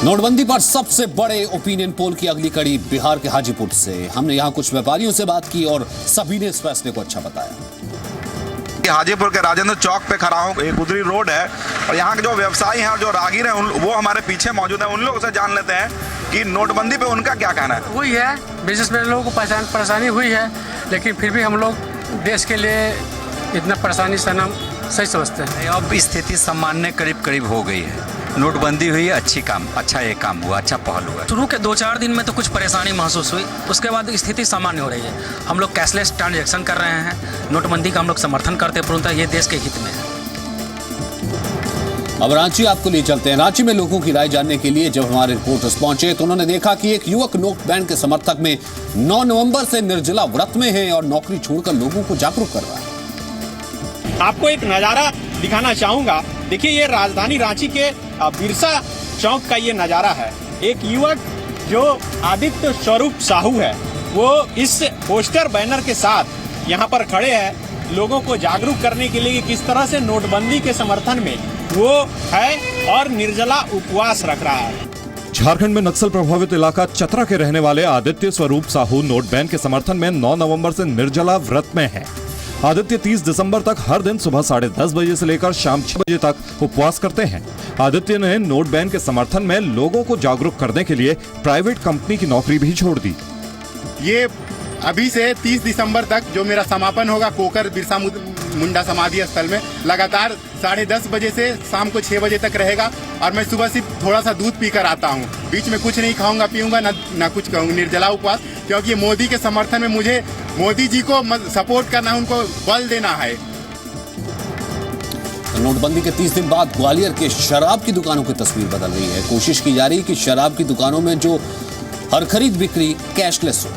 नोटबंदी पर सबसे बड़े ओपिनियन पोल की अगली कड़ी बिहार के हाजीपुर से। हमने यहां कुछ व्यापारियों से बात की और सभी ने इस फैसले को अच्छा बताया। हाजीपुर के राजेंद्र चौक पे खड़ा हूँ। एक गुजरी रोड है और यहाँ के जो व्यवसायी हैं और जो राहगीर हैं वो हमारे पीछे मौजूद हैं। उन लोगों से जान लेते हैं कि नोटबंदी पे उनका क्या कहना है। हुई है, बिजनेसमैन लोगों को परेशानी हुई है, लेकिन फिर भी हम लोग देश के लिए इतना परेशानी सहना सही समझते हैं। अब स्थिति सामान्य करीब करीब हो गई है। नोटबंदी हुई, अच्छा एक काम हुआ, अच्छा पहल हुआ। शुरू के 2-4 दिन में तो कुछ परेशानी महसूस हुई, उसके बाद स्थिति सामान्य हो रही है। हम लोग कैशलेस ट्रांजैक्शन कर रहे हैं। नोटबंदी का हम लोग समर्थन करते हैं, परंतु ये देश के हित में है। अब रांची आपको ले चलते हैं। रांची में लोगों की राय जानने के लिए जब हमारे रिपोर्टर्स पहुंचे तो उन्होंने देखा कि एक युवक नोट बैन के समर्थक में 9 नवंबर से निर्जला व्रत में है और नौकरी छोड़कर लोगों को जागरूक कर रहा है। आपको एक नजारा दिखाना चाहूंगा। देखिए, ये राजधानी रांची के बिरसा चौक का ये नजारा है। एक युवक जो आदित्य स्वरूप साहू है, वो इस पोस्टर बैनर के साथ यहाँ पर खड़े हैं लोगों को जागरूक करने के लिए किस तरह से नोटबंदी के समर्थन में वो है और निर्जला उपवास रख रहा है। झारखंड में नक्सल प्रभावित इलाका चतरा के रहने वाले आदित्य स्वरूप साहू नोट बैन के समर्थन में 9 नवंबर से निर्जला व्रत में है। आदित्य 30 दिसंबर तक हर दिन सुबह 10:30 बजे से लेकर शाम 6 बजे तक उपवास करते हैं। आदित्य ने नोट बैन के समर्थन में लोगों को जागरूक करने के लिए प्राइवेट कंपनी की नौकरी भी छोड़ दी। ये अभी से 30 दिसंबर तक जो मेरा समापन होगा कोकर बिरसा मुंडा समाधि स्थल में, लगातार 10:30 बजे से शाम को 6 बजे तक रहेगा और मैं सुबह सिर्फ थोड़ा सा दूध पीकर आता हूँ। बीच में कुछ नहीं खाऊंगा पीऊंगा, ना कुछ कहूँगा, निर्जला उपवास। क्योंकि मोदी के समर्थन में मुझे मोदी जी को सपोर्ट करना है, उनको बल देना है। तो नोटबंदी के 30 दिन बाद ग्वालियर के शराब की दुकानों की तस्वीर बदल रही है। कोशिश की जा रही है कि शराब की दुकानों में जो हर खरीद बिक्री कैशलेस हो।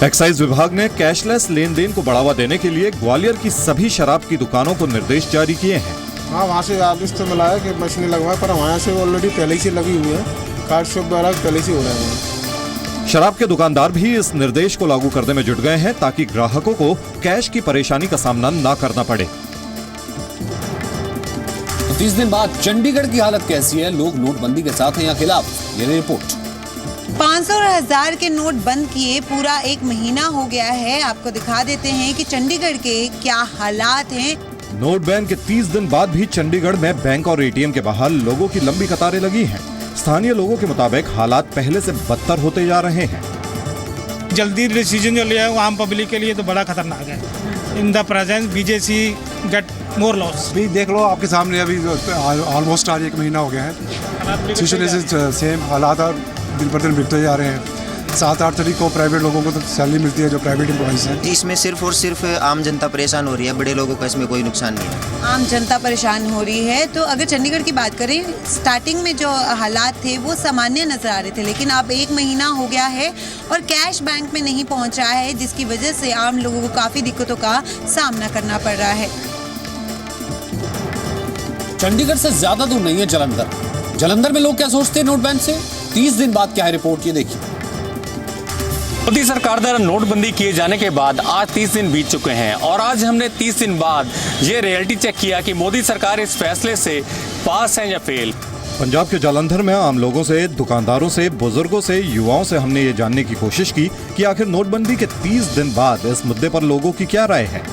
एक्साइज विभाग ने कैशलेस लेन देन को बढ़ावा देने के लिए ग्वालियर की सभी शराब की दुकानों को निर्देश जारी किए हैं। हाँ, वहाँ से आदेश तो मिला है कि मशीनें लगवाए, पर वहाँ से ऑलरेडी पहले से लगी हुई है। कार्ड शॉप द्वारा पहले से हो रहे हैं। शराब के दुकानदार भी इस निर्देश को लागू करने में जुट गए हैं ताकि ग्राहकों को कैश की परेशानी का सामना न करना पड़े। तो 30 दिन बाद चंडीगढ़ की हालत कैसी है? लोग नोटबंदी के साथ हैं या खिलाफ? ये रिपोर्ट। 500 और 1000 के नोट बंद किए पूरा 1 महीना हो गया है। आपको दिखा देते हैं कि चंडीगढ़ के क्या हालात हैं। नोट बैन के 30 दिन बाद भी चंडीगढ़ में बैंक और एटीएम के बाहर लोगों की लंबी कतारें लगी हैं। स्थानीय लोगों के मुताबिक हालात पहले से बदतर होते जा रहे हैं। जल्दी डिसीजन जो लिया है वो आम पब्लिक के लिए तो बड़ा खतरनाक है। In the presence BJC get more loss. भी देख लो आपके सामने, अभी ऑलमोस्ट आज 1 महीना हो गया है। सिचुएशन सेम हालात और दिन पर दिन बिगड़ते जा रहे हैं। 7-8 तारीख को प्राइवेट लोगों को तो सैलरी मिलती है जो प्राइवेट एम्प्लॉइज हैं। इसमें सिर्फ और सिर्फ आम जनता परेशान हो रही है, बड़े लोगों का इसमें कोई नुकसान नहीं है। आम जनता परेशान हो रही है। तो अगर चंडीगढ़ की बात करें, स्टार्टिंग में जो हालात थे वो सामान्य नजर आ रहे थे, लेकिन अब 1 महीना हो गया है और कैश बैंक में नहीं पहुंच रहा है, जिसकी वजह से आम लोगों को काफी दिक्कतों का सामना करना पड़ रहा है। चंडीगढ़ से ज्यादा दूर नहीं है जालंधर। जालंधर में लोग क्या सोचते हैं नोट बैन से? 30 दिन बाद क्या है रिपोर्ट, ये देखिए। मोदी सरकार द्वारा नोटबंदी किए जाने के बाद आज 30 दिन बीत चुके हैं और आज हमने 30 दिन बाद ये रियलिटी चेक किया कि मोदी सरकार इस फैसले से पास है या फेल। पंजाब के जालंधर में आम लोगों से, दुकानदारों से, बुजुर्गों से, युवाओं से हमने ये जानने की कोशिश की कि आखिर नोटबंदी के 30 दिन बाद इस मुद्दे पर लोगों की क्या राय है।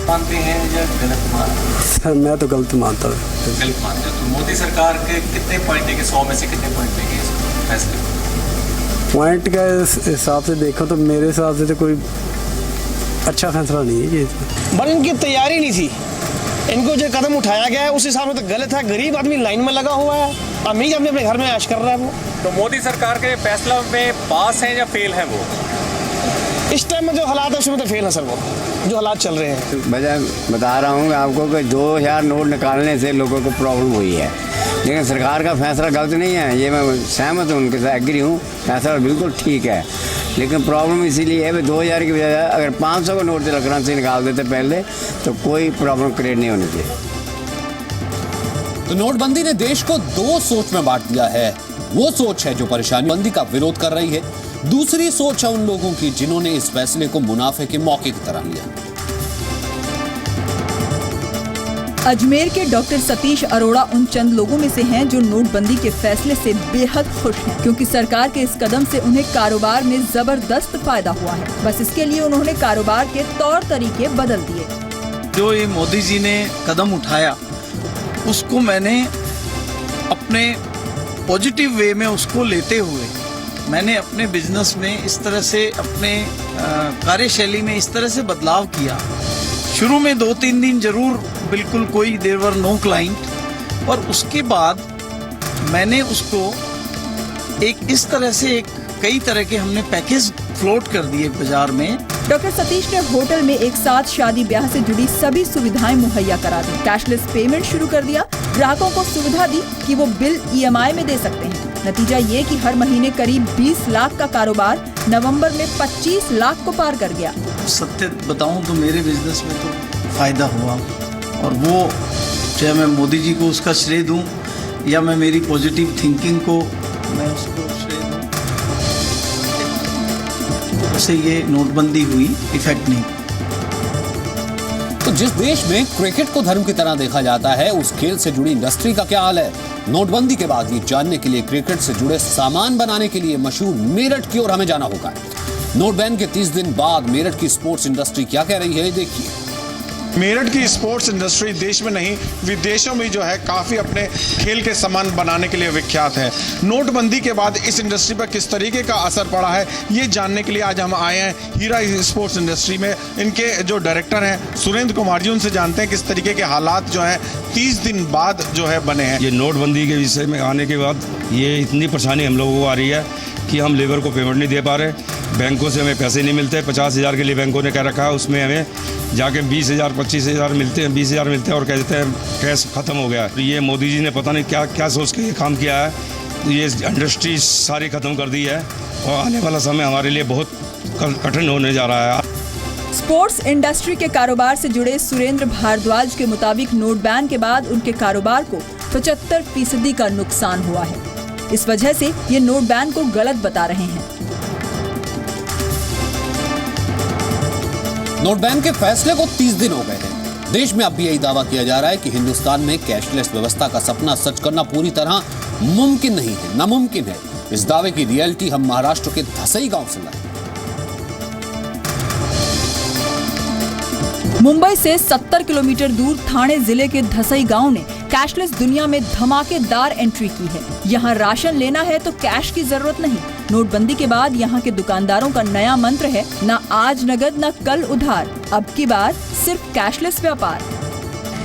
मानते हैं या गलत मानते हैं? मैं तो गलत मानता हूँ। गलत मानते हैं। तो मोदी सरकार के कितने पॉइंट है कि 100 में से कितने पॉइंट देंगे इस फैसले? पॉइंट के हिसाब से देखो तो मेरे हिसाब से तो कोई अच्छा फैसला नहीं है ये। पर इनकी तैयारी नहीं थी। इनको जो कदम उठाया गया है उस हिसाब से तो गलत है। गरीब आदमी लाइन में लगा हुआ है, अमीर आदमी अपने घर में ऐश कर रहा है। वो तो मोदी सरकार के फैसला में पास है या फेल है? वो इस टाइम में जो हालात है उसमें तो फेल है सर। वो जो हालात चल रहे हैं, मैं बता रहा हूँ आपको कि 2000 नोट निकालने से लोगों को प्रॉब्लम हुई है, लेकिन सरकार का फैसला गलत नहीं है। ये मैं सहमत हूँ, उनके साथ एग्री हूँ, फैसला बिल्कुल ठीक है। लेकिन प्रॉब्लम इसीलिए है कि 2000 की बजाय अगर 500 का नोट तिलक करेंसी निकाल देते पहले तो कोई प्रॉब्लम क्रिएट नहीं होनी चाहिए। तो नोटबंदी ने देश को 2 सोच में बांट दिया है। वो सोच है जो परेशानी बंदी का विरोध कर रही है, दूसरी सोच है उन लोगों की जिन्होंने इस फैसले को मुनाफे के मौके की तरह लिया। अजमेर के डॉक्टर सतीश अरोड़ा उन चंद लोगों में से हैं जो नोटबंदी के फैसले से बेहद खुश हैं, क्योंकि सरकार के इस कदम से उन्हें कारोबार में जबरदस्त फायदा हुआ है। बस इसके लिए उन्होंने कारोबार के तौर तरीके बदल दिए। जो ये मोदी जी ने कदम उठाया उसको मैंने अपने पॉजिटिव वे में उसको लेते हुए मैंने अपने बिजनेस में इस तरह से, अपने कार्यशैली में इस तरह से बदलाव किया। शुरू में 2-3 दिन जरूर बिल्कुल कोई देयर वर नो क्लाइंट, और उसके बाद मैंने उसको एक इस तरह से कई तरह के हमने पैकेज फ्लोट कर दिए बाजार में। डॉक्टर सतीश ने होटल में एक साथ शादी ब्याह से जुड़ी सभी सुविधाएं मुहैया करा दी, कैशलेस पेमेंट शुरू कर दिया, ग्राहकों को सुविधा दी कि वो बिल EMI में दे सकते हैं। नतीजा ये कि हर महीने करीब 20 लाख का कारोबार नवंबर में 25 लाख को पार कर गया। सत्य बताऊं तो मेरे बिजनेस में तो फायदा हुआ, और वो चाहे मैं मोदी जी को उसका श्रेय दूं या मैं मेरी पॉजिटिव थिंकिंग को मैं उसको श्रेय दूं, उससे ये नोटबंदी हुई इफेक्ट नहीं। तो जिस देश में क्रिकेट को धर्म की तरह देखा जाता है, उस खेल से जुड़ी इंडस्ट्री का क्या हाल है? नोटबंदी के बाद ये जानने के लिए क्रिकेट से जुड़े सामान बनाने के लिए मशहूर मेरठ की ओर हमें जाना होगा। नोट बैन के 30 दिन बाद मेरठ की स्पोर्ट्स इंडस्ट्री क्या कह रही है, देखिए। मेरठ की स्पोर्ट्स इंडस्ट्री देश में नहीं विदेशों में जो है काफ़ी अपने खेल के सामान बनाने के लिए विख्यात है। नोटबंदी के बाद इस इंडस्ट्री पर किस तरीके का असर पड़ा है, ये जानने के लिए आज हम आए हैं हीरा स्पोर्ट्स इंडस्ट्री में। इनके जो डायरेक्टर हैं सुरेंद्र कुमार जी, उनसे जानते हैं किस तरीके के हालात जो हैं 30 दिन बाद जो है बने हैं। ये नोटबंदी के विषय में आने के बाद ये इतनी परेशानी हम लोगों को आ रही है कि हम लेबर को पेमेंट नहीं दे पा रहे, बैंकों से हमें पैसे नहीं मिलते। 50,000 के लिए बैंकों ने कह रखा है, उसमें हमें जाके 20,000 25,000 मिलते हैं, 20,000 मिलते हैं और कह देते हैं कैश खत्म हो गया है। ये मोदी जी ने पता नहीं क्या क्या सोच के ये काम किया है, ये इंडस्ट्री सारी खत्म कर दी है और आने वाला समय हमारे लिए बहुत कठिन होने जा रहा है। स्पोर्ट्स इंडस्ट्री के कारोबार से जुड़े सुरेंद्र भारद्वाज के मुताबिक नोट बैन के बाद उनके कारोबार को 75% का नुकसान हुआ है। इस वजह से ये नोट बैन को गलत बता रहे हैं। नोट बैन के फैसले को 30 दिन हो गए हैं। देश में अब भी यही दावा किया जा रहा है कि हिंदुस्तान में कैशलेस व्यवस्था का सपना सच करना पूरी तरह मुमकिन नहीं है, नामुमकिन है। इस दावे की रियलिटी हम महाराष्ट्र के धसई गांव से लाए। मुंबई से 70 किलोमीटर दूर ठाणे जिले के धसई गांव ने कैशलेस दुनिया में धमाकेदार एंट्री की है। यहाँ राशन लेना है तो कैश की जरूरत नहीं। नोटबंदी के बाद यहाँ के दुकानदारों का नया मंत्र है, ना आज नगद ना कल उधार, अब की बार सिर्फ कैशलेस व्यापार।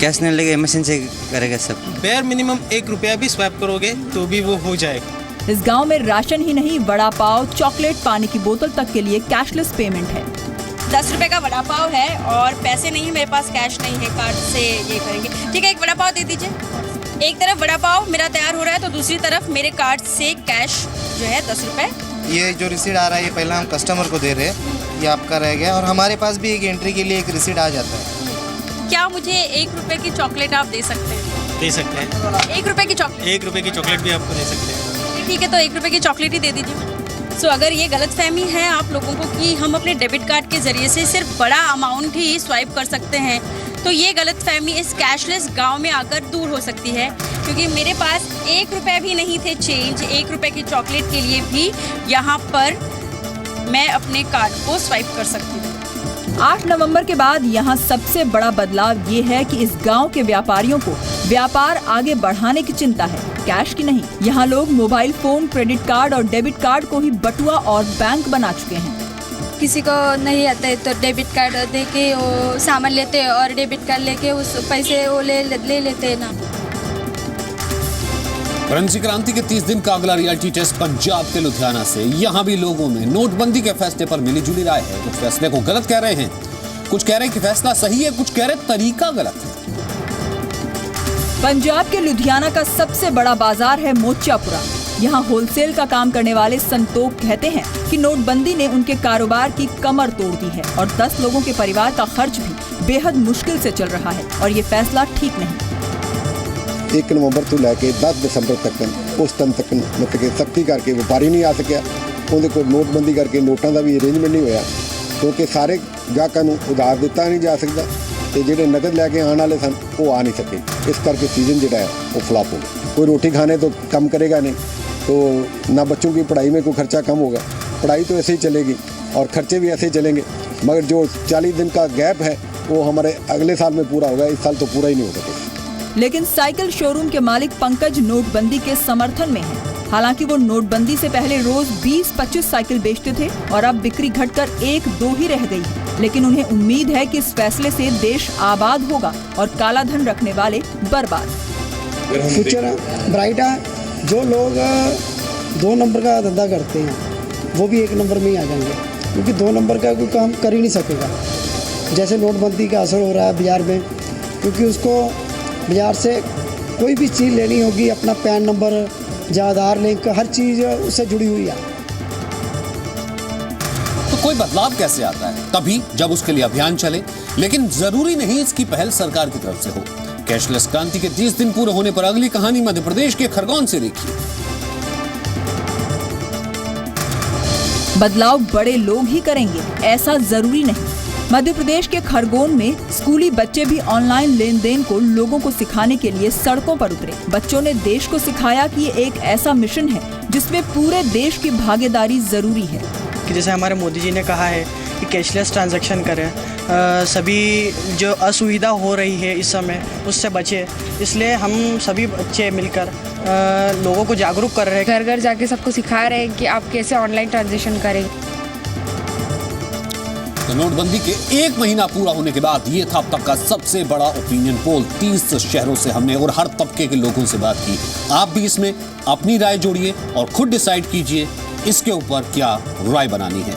कैश नहीं लगेगा, मशीन से करेगा सब। बेयर मिनिमम 1 रुपया भी स्वैप करोगे तो भी वो हो जाएगा। इस गांव में राशन ही नहीं, वड़ा पाव, चॉकलेट, पानी की बोतल तक के लिए कैशलेस पेमेंट है। 10 रुपए का वड़ा पाव है और पैसे नहीं है मेरे पास, कैश नहीं है, कार्ड से ये करेंगे। ठीक है, एक वड़ा पाव दे दीजिए। एक तरफ वड़ा पाव मेरा तैयार हो रहा है तो दूसरी तरफ मेरे कार्ड से कैश जो है 10 रुपए। ये जो रिसीट आ रहा है ये पहला हम कस्टमर को दे रहे हैं, ये आपका रह गया, और हमारे पास भी एक एंट्री के लिए एक रिसीट आ जाता है। क्या मुझे 1 रुपए की चॉकलेट आप दे सकते हैं? दे सकते हैं। 1 रुपए की चॉकलेट? 1 रुपए की चॉकलेट भी आपको दे सकते हैं। ठीक है, तो 1 रुपए की चॉकलेट ही दे दीजिए। सो अगर ये गलतफहमी है आप लोगों को कि हम अपने डेबिट कार्ड के जरिए से सिर्फ बड़ा अमाउंट ही स्वाइप कर सकते हैं, तो ये गलतफहमी इस कैशलेस गांव में आकर दूर हो सकती है, क्योंकि मेरे पास 1 रुपये भी नहीं थे चेंज। 1 रुपए की चॉकलेट के लिए भी यहाँ पर मैं अपने कार्ड को स्वाइप कर सकती हूँ। 8 नवंबर के बाद यहाँ सबसे बड़ा बदलाव ये है कि इस गांव के व्यापारियों को व्यापार आगे बढ़ाने की चिंता है, कैश की नहीं। यहाँ लोग मोबाइल फोन, क्रेडिट कार्ड और डेबिट कार्ड को ही बटुआ और बैंक बना चुके हैं। किसी को नहीं आता है तो डेबिट कार्ड दे के वो सामान लेते हैं और डेबिट कार्ड लेके उस पैसे वो ले लेते हैं ना। करेंसी क्रांति के 30 दिन का अगला रियलिटी टेस्ट पंजाब के लुधियाना से। यहाँ भी लोगों में नोटबंदी के फैसले पर मिली जुली राय है। कुछ फैसले को गलत कह रहे हैं, कुछ कह रहे हैं कि फैसला सही है, कुछ कह रहे हैं तरीका गलत है। पंजाब के लुधियाना का सबसे बड़ा बाजार है मोचापुरा। यहाँ होलसेल का काम करने वाले संतोख कहते हैं कि नोटबंदी ने उनके कारोबार की कमर तोड़ दी है और 10 लोगों के परिवार का खर्च भी बेहद मुश्किल से चल रहा है और ये फैसला ठीक नहीं। 1 नवंबर ਤੋਂ ਲੈ ਕੇ 10 ਦਸੰਬਰ ਤੱਕ ਉਸ ਟਾਈਮ ਤੱਕ ਮਤਲਬ ਕਿ ਸਖਤੀ ਕਰਕੇ ਵਪਾਰੀ ਨਹੀਂ ਆ ਸਕਿਆ। ਉਹਦੇ ਕੋਲ ਨੋਟਬੰਦੀ ਕਰਕੇ ਨੋਟਾਂ ਦਾ ਵੀ ਅਰੇਂਜਮੈਂਟ ਨਹੀਂ ਹੋਇਆ, ਕਿਉਂਕਿ ਸਾਰੇ ਗਾਹਕਾਂ ਨੂੰ ਉਧਾਰ ਦਿੱਤਾ ਨਹੀਂ ਜਾ ਸਕਦਾ। ਤੇ ਜਿਹੜੇ ਨਗਦ ਲੈ ਕੇ ਆਉਣ ਵਾਲੇ ਸਨ ਉਹ ਆ ਨਹੀਂ ਸਕੇ। ਇਸ ਕਰਕੇ सीजन ਜਿਹੜਾ है वो फ्लॉप हो गया। कोई रोटी खाने तो कम करेगा नहीं, तो ना बच्चों की पढ़ाई में कोई खर्चा कम होगा, पढ़ाई तो ऐसे ही चलेगी और खर्चे भी ऐसे ही चलेंगे। मगर जो 40 दिन का गैप है वो हमारे अगले साल में पूरा होगा, इस साल तो पूरा ही नहीं हो सकेगा। लेकिन साइकिल शोरूम के मालिक पंकज नोटबंदी के समर्थन में है। हालांकि वो नोटबंदी से पहले रोज 20-25 साइकिल बेचते थे और अब बिक्री घटकर 1-2 ही रह गई है। लेकिन उन्हें उम्मीद है कि इस फैसले से देश आबाद होगा और काला धन रखने वाले बर्बाद। फ्यूचर ब्राइट है। जो लोग 2 नंबर का धंधा करते हैं वो भी 1 नंबर में ही आ जाएंगे, क्योंकि 2 नंबर का कोई काम कर ही नहीं सकेगा। जैसे नोटबंदी का असर हो रहा है बाजार में, क्योंकि उसको बाजार से कोई भी चीज़ लेनी होगी, अपना पैन नंबर या आधार लिंक, हर चीज़ उससे जुड़ी हुई है। तो कोई बदलाव कैसे आता है? तभी जब उसके लिए अभियान चले। लेकिन जरूरी नहीं इसकी पहल सरकार की तरफ से हो। कैशलेस क्रांति के 30 दिन पूरे होने पर अगली कहानी मध्य प्रदेश के खरगोन से देखिए। बदलाव बड़े लोग ही करेंगे, ऐसा जरूरी नहीं। मध्य प्रदेश के खरगोन में स्कूली बच्चे भी ऑनलाइन लेन देन को लोगों को सिखाने के लिए सड़कों पर उतरे। बच्चों ने देश को सिखाया कि ये एक ऐसा मिशन है जिसमें पूरे देश की भागीदारी जरूरी है। कि जैसे हमारे मोदी जी ने कहा है कि कैशलेस ट्रांजैक्शन करें, सभी जो असुविधा हो रही है इस समय उससे बचे, इसलिए हम सभी बच्चे मिलकर लोगों को जागरूक कर रहे हैं। घर घर जाके सबको सिखा रहे हैं कि आप कैसे ऑनलाइन ट्रांजैक्शन करें। तो नोटबंदी के 1 महीना पूरा होने के बाद ये था अब तक का सबसे बड़ा ओपिनियन पोल। 30 शहरों से हमने और हर तबके के लोगों से बात की। आप भी इसमें अपनी राय जोड़िए और खुद डिसाइड कीजिए इसके ऊपर क्या राय बनानी है।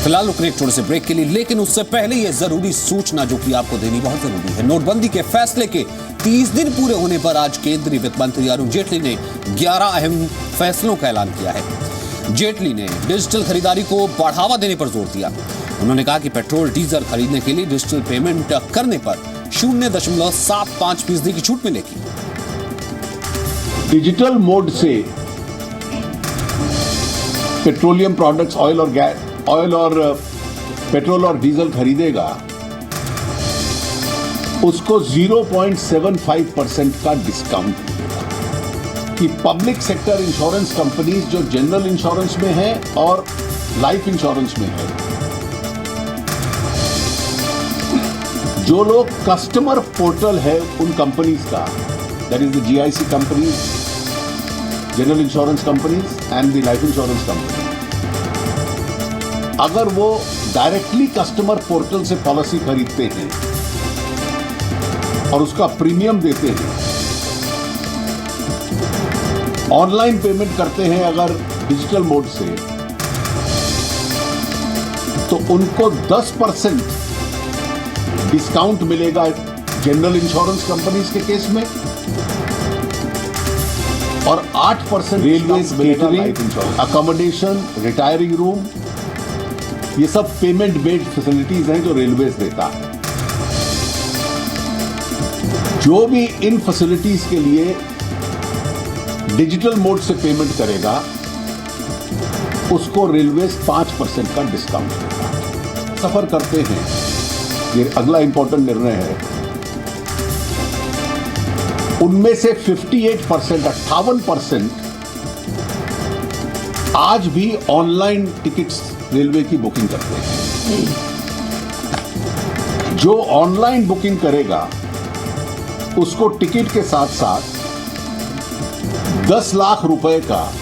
फिलहाल रुकने एक छोटे से ब्रेक के लिए, लेकिन उससे पहले ये जरूरी सूचना जो कि आपको देनी बहुत जरूरी है। नोटबंदी के फैसले के 30 दिन पूरे होने पर आज केंद्रीय वित्त मंत्री अरुण जेटली ने 11 अहम फैसलों का ऐलान किया है। जेटली ने डिजिटल खरीदारी को बढ़ावा देने पर जोर दिया। उन्होंने कहा कि पेट्रोल डीजल खरीदने के लिए डिजिटल पेमेंट करने पर 0.75% की छूट मिलेगी। डिजिटल मोड से पेट्रोलियम प्रोडक्ट्स, ऑयल और पेट्रोल और डीजल खरीदेगा उसको 0.75% का डिस्काउंट मिलेगा। कि पब्लिक सेक्टर इंश्योरेंस कंपनीज जो जनरल इंश्योरेंस में है और लाइफ इंश्योरेंस में है, जो लोग कस्टमर पोर्टल है उन कंपनीज का, that is the GIC companies, general insurance companies and the life insurance company, अगर वो डायरेक्टली कस्टमर पोर्टल से पॉलिसी खरीदते हैं और उसका प्रीमियम देते हैं, ऑनलाइन पेमेंट करते हैं अगर डिजिटल मोड से, तो उनको 10% डिस्काउंट मिलेगा जनरल इंश्योरेंस कंपनीज के केस में और 8% railways, catering, accommodation, retiring room, ये सब पेमेंट बेस्ड फैसिलिटीज हैं जो रेलवेज देता है। जो भी इन फैसिलिटीज के लिए डिजिटल मोड से पेमेंट करेगा उसको रेलवेज 5% का डिस्काउंट देगा। सफर करते हैं, ये अगला इंपॉर्टेंट निर्णय है, उनमें से 58% आज भी ऑनलाइन टिकट्स रेलवे की बुकिंग करते हैं। जो ऑनलाइन बुकिंग करेगा उसको टिकट के साथ साथ 10 लाख रुपए का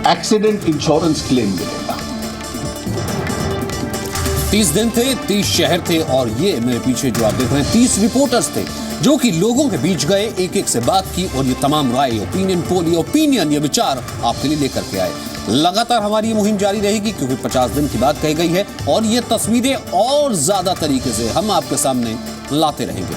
एक्सीडेंट इंश्योरेंस क्लेम मिलेगा। 30 दिन थे, 30 शहर थे और ये मेरे पीछे जो आप देख रहे हैं 30 रिपोर्टर्स थे जो कि लोगों के बीच गए, एक एक से बात की और ये तमाम राय, ओपिनियन पोल, ये विचार आपके लिए लेकर के आए। लगातार हमारी ये मुहिम जारी रहेगी क्योंकि 50 दिन की बात कही गई है और ये तस्वीरें और ज्यादा तरीके से हम आपके सामने लाते रहेंगे।